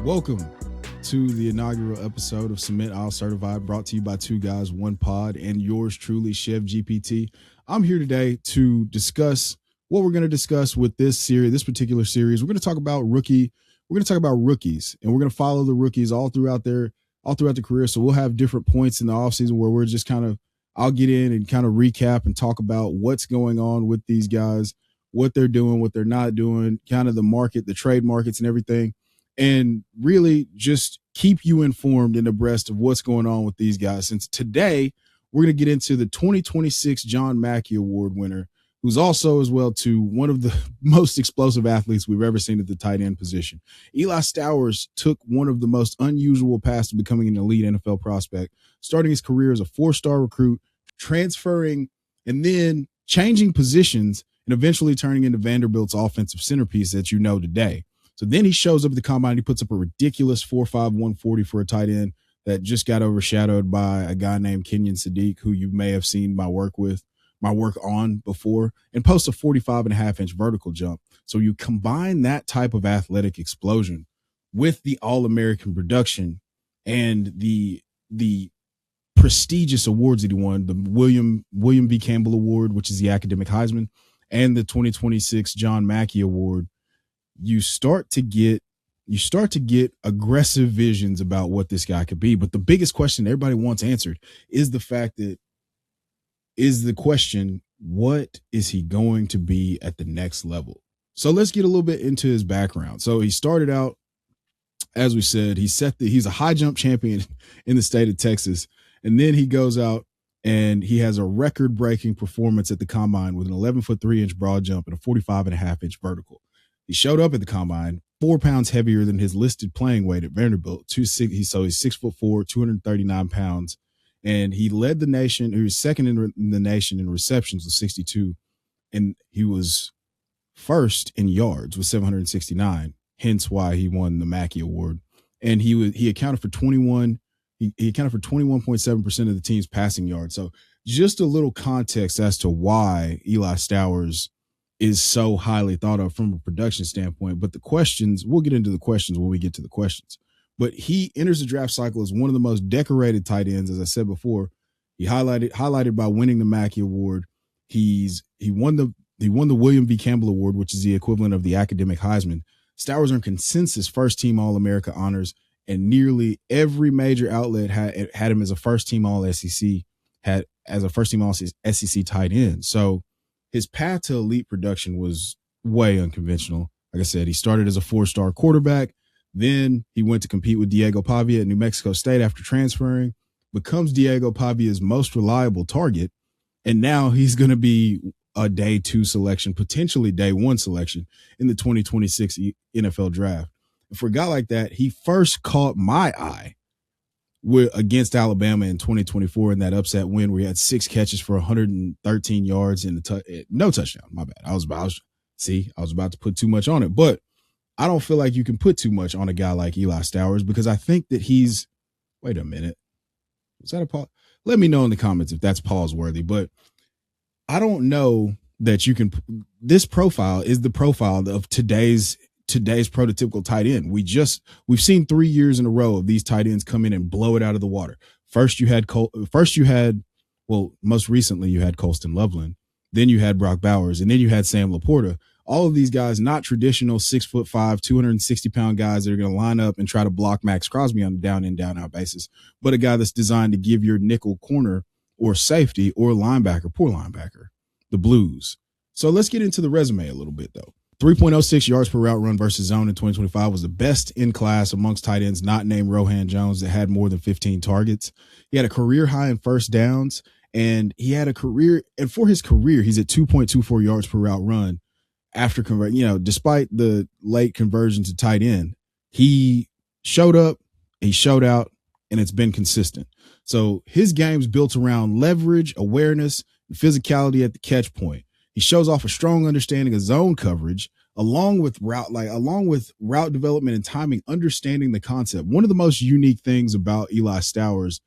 Welcome to the inaugural episode of Submit I'll Certified, brought to you by Two Guys, One Pod, and yours truly, Chef GPT. I'm here today to discuss what we're going to discuss with this particular series. We're going to talk about rookies, and we're going to follow the rookies all throughout the career. So we'll have different points in the offseason where we're just I'll get in and kind of recap and talk about what's going on with these guys, what they're doing, what they're not doing, kind of the market, the trade markets and everything. And really just keep you informed and abreast of what's going on with these guys. Since today, we're going to get into the 2026 John Mackey Award winner, who's also as well to one of the most explosive athletes we've ever seen at the tight end position. Eli Stowers took one of the most unusual paths to becoming an elite NFL prospect, starting his career as a 4-star recruit, transferring and then changing positions and eventually turning into Vanderbilt's offensive centerpiece that you know today. So then he shows up at the combine. He puts up a ridiculous 4.5 140 for a tight end that just got overshadowed by a guy named Kenyon Sadiq, who you may have seen my work on before, and posts a 45.5-inch vertical jump. So you combine that type of athletic explosion with the All-American production and the prestigious awards that he won, the William B. Campbell Award, which is the academic Heisman, and the 2026 John Mackey Award. You start to get aggressive visions about what this guy could be. But the biggest question everybody wants answered is the question, what is he going to be at the next level? So let's get a little bit into his background. So he started out, as we said, he's a high jump champion in the state of Texas. And then he goes out and he has a record breaking performance at the combine with an 11-foot 3-inch broad jump and a 45.5-inch vertical. He showed up at the combine 4 pounds heavier than his listed playing weight at Vanderbilt. He's 6'4", 239 pounds, and he led the nation. He was second in the nation in receptions with 62, and he was first in yards with 769. Hence why he won the Mackey Award. And he accounted for 21.7% of the team's passing yards. So just a little context as to why Eli Stowers is so highly thought of from a production standpoint. But the questions, we'll get into the questions when we get to the questions. But he enters the draft cycle as one of the most decorated tight ends, as I said before. He highlighted by winning the Mackey Award. He won the William B. Campbell Award, which is the equivalent of the academic Heisman. Stowers earned consensus first-team All-America honors, and nearly every major outlet had him as a first-team All-SEC, All-SEC tight end. So his path to elite production was way unconventional. Like I said, he started as a 4-star quarterback. Then he went to compete with Diego Pavia at New Mexico State after transferring, becomes Diego Pavia's most reliable target. And now he's going to be a day 2 selection, potentially day 1 selection in the 2026 NFL draft. And for a guy like that, he first caught my eye against Alabama in 2024 in that upset win where he had 6 catches for 113 yards and no touchdown. My bad. I was about to put too much on it, but I don't feel like you can put too much on a guy like Eli Stowers because I think that wait a minute. Was that a pause? Let me know in the comments if that's pause worthy, but I don't know that this profile is the profile of today's prototypical tight end. We've seen 3 years in a row of these tight ends come in and blow it out of the water. Most recently you had Colston Loveland, then you had Brock Bowers, and then you had Sam Laporta. All of these guys, not traditional 6'5", 260-pound guys that are going to line up and try to block Max Crosby on a down in, down out basis, but a guy that's designed to give your nickel corner or safety or poor linebacker, the blues. So let's get into the resume a little bit though. 3.06 yards per route run versus zone in 2025 was the best in class amongst tight ends not named Rohan Jones that had more than 15 targets. He had a career high in first downs, and for his career, he's at 2.24 yards per route run after despite the late conversion to tight end. He showed up, he showed out, and it's been consistent. So his game's built around leverage, awareness, and physicality at the catch point. He shows off a strong understanding of zone coverage, along with route development and timing, understanding the concept. One of the most unique things about Eli Stowers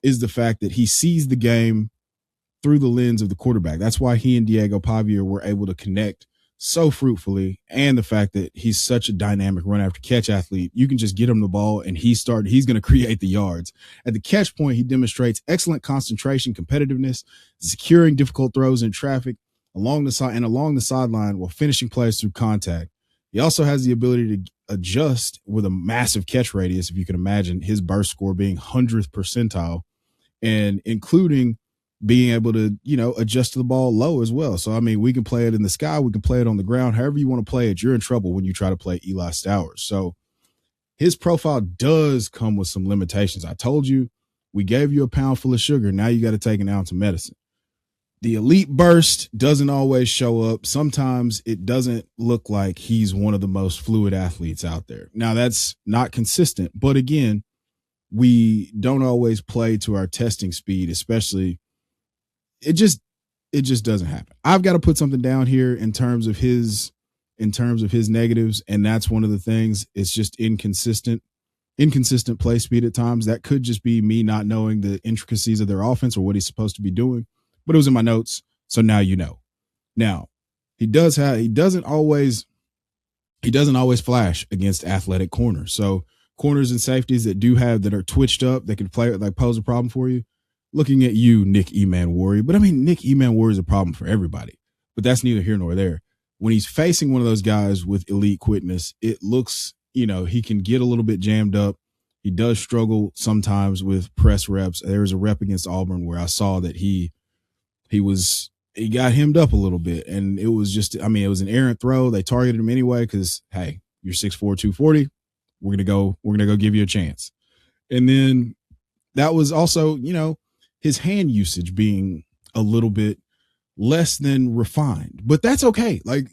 is the fact that he sees the game through the lens of the quarterback. That's why he and Diego Pavia were able to connect so fruitfully, and the fact that he's such a dynamic run after catch athlete. You can just get him the ball and he's going to create the yards. At the catch point, he demonstrates excellent concentration, competitiveness, securing difficult throws in traffic along the sideline while finishing plays through contact. He also has the ability to adjust with a massive catch radius, if you can imagine his burst score being 100th percentile, and including being able to, adjust to the ball low as well. So, I mean, we can play it in the sky. We can play it on the ground. However you want to play it, you're in trouble when you try to play Eli Stowers. So his profile does come with some limitations. I told you, we gave you a pound full of sugar. Now you got to take an ounce of medicine. The elite burst doesn't always show up. Sometimes it doesn't look like he's one of the most fluid athletes out there. Now, that's not consistent. But again, we don't always play to our testing speed, especially it just doesn't happen. I've got to put something down here in terms of his negatives, and that's one of the things. It's just inconsistent play speed at times. That could just be me not knowing the intricacies of their offense or what he's supposed to be doing, but it was in my notes, so now you know. Now, he doesn't always flash against athletic corners. So corners and safeties that are twitched up, that can pose a problem for you. Looking at you, Nick Emanwari. But I mean, Nick Emanwari is a problem for everybody. But that's neither here nor there. When he's facing one of those guys with elite quickness, it looks, he can get a little bit jammed up. He does struggle sometimes with press reps. There was a rep against Auburn where I saw that he got hemmed up a little bit. And it was it was an errant throw. They targeted him anyway because, hey, you're 6'4", 240. We're gonna go give you a chance. And then that was also, his hand usage being a little bit less than refined, but that's okay. Like,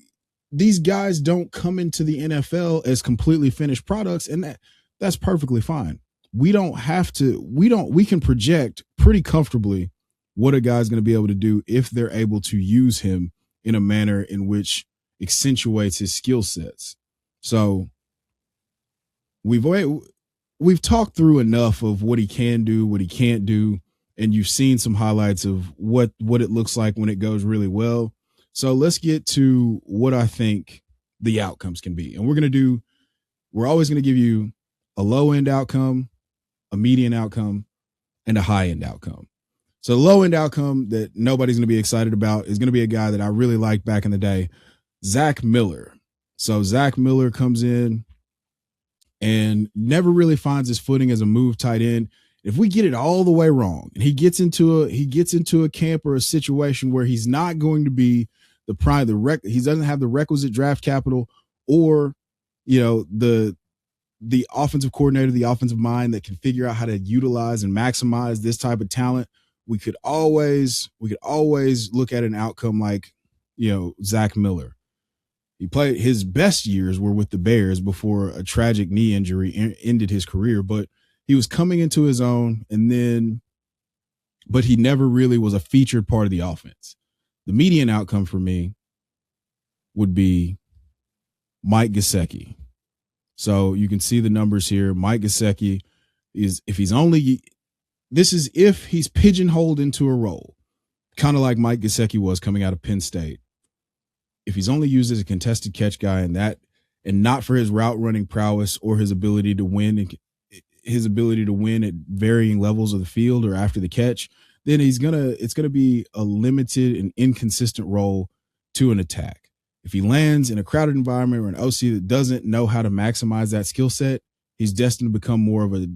these guys don't come into the NFL as completely finished products, and that's perfectly fine. We can project pretty comfortably what a guy's going to be able to do if they're able to use him in a manner in which accentuates his skill sets. So we've talked through enough of what he can do, what he can't do, and you've seen some highlights of what it looks like when it goes really well. So let's get to what I think the outcomes can be. And we're always going to give you a low-end outcome, a median outcome, and a high-end outcome. So the low-end outcome that nobody's going to be excited about is going to be a guy that I really liked back in the day, Zach Miller. So Zach Miller comes in and never really finds his footing as a move tight end. If we get it all the way wrong and he gets into a camp or a situation where he's not going to be he doesn't have the requisite draft capital, or the offensive coordinator, the offensive mind that can figure out how to utilize and maximize this type of talent, we could always look at an outcome like Zach Miller. He played his best years were with the Bears before a tragic knee injury ended his career, but he was coming into his own, but he never really was a featured part of the offense. The median outcome for me would be Mike Gesicki. So you can see the numbers here. Mike Gesicki if he's pigeonholed into a role, kind of like Mike Gesicki was coming out of Penn State. If he's only used as a contested catch guy and not for his route running prowess or his ability to win at varying levels of the field or after the catch, then it's gonna be a limited and inconsistent role to an attack. If he lands in a crowded environment or an OC that doesn't know how to maximize that skill set, he's destined to become more of a,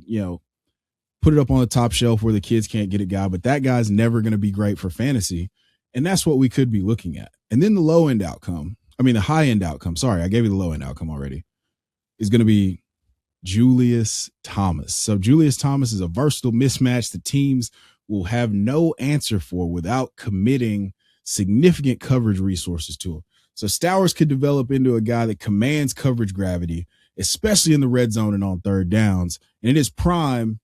put it up on the top shelf where the kids can't get it guy, but that guy's never going to be great for fantasy. And that's what we could be looking at. And then the high end outcome, sorry, I gave you the low end outcome already, is going to be Julius Thomas. So Julius Thomas is a versatile mismatch that teams will have no answer for without committing significant coverage resources to him. So Stowers could develop into a guy that commands coverage gravity, especially in the red zone and on third downs. And in his prime,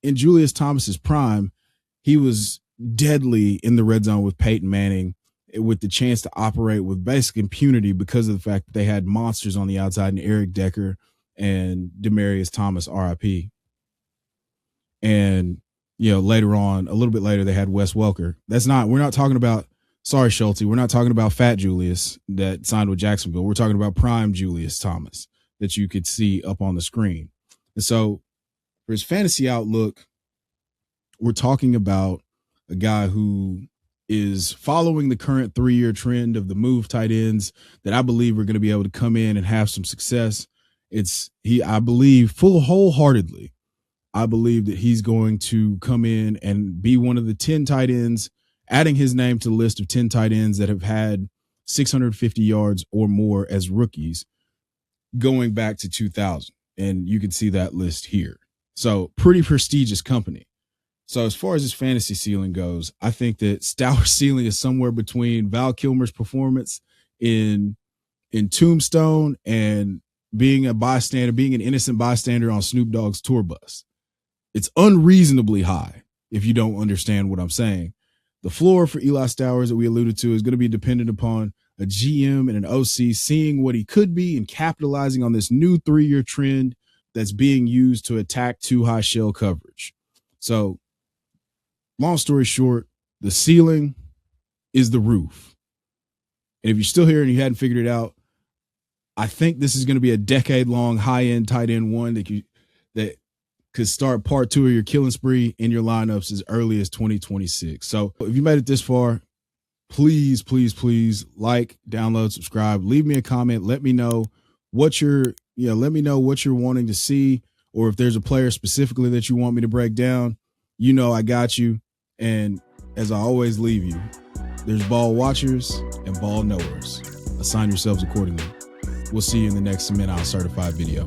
in Julius Thomas's prime, he was deadly in the red zone with Peyton Manning, with the chance to operate with basic impunity because of the fact that they had monsters on the outside in Eric Decker and Demaryius Thomas, RIP. And, a little bit later, they had Wes Welker. We're not talking about Sorry, Schulte. We're not talking about Fat Julius that signed with Jacksonville. We're talking about Prime Julius Thomas that you could see up on the screen. And so for his fantasy outlook, we're talking about a guy who is following the current 3-year trend of the move tight ends that I believe are going to be able to come in and have some success. I believe wholeheartedly, I believe that he's going to come in and be one of the 10 tight ends, adding his name to the list of 10 tight ends that have had 650 yards or more as rookies going back to 2000. And you can see that list here. So pretty prestigious company. So as far as his fantasy ceiling goes, I think that Stowers' ceiling is somewhere between Val Kilmer's performance in Tombstone and being an innocent bystander on Snoop Dogg's tour bus. It's unreasonably high if you don't understand what I'm saying. The floor for Eli Stowers that we alluded to is going to be dependent upon a GM and an OC seeing what he could be and capitalizing on this new 3-year trend that's being used to attack too high shell coverage. So long story short, the ceiling is the roof. And if you're still here and you hadn't figured it out, I think this is going to be a decade-long high-end tight end one that could start part 2 of your killing spree in your lineups as early as 2026. So if you made it this far, please, please, please like, download, subscribe, leave me a comment. Let me know what you're wanting to see, or if there's a player specifically that you want me to break down. I got you. And as I always leave you, there's ball watchers and ball knowers. Assign yourselves accordingly. We'll see you in the next Cement Out Certified video.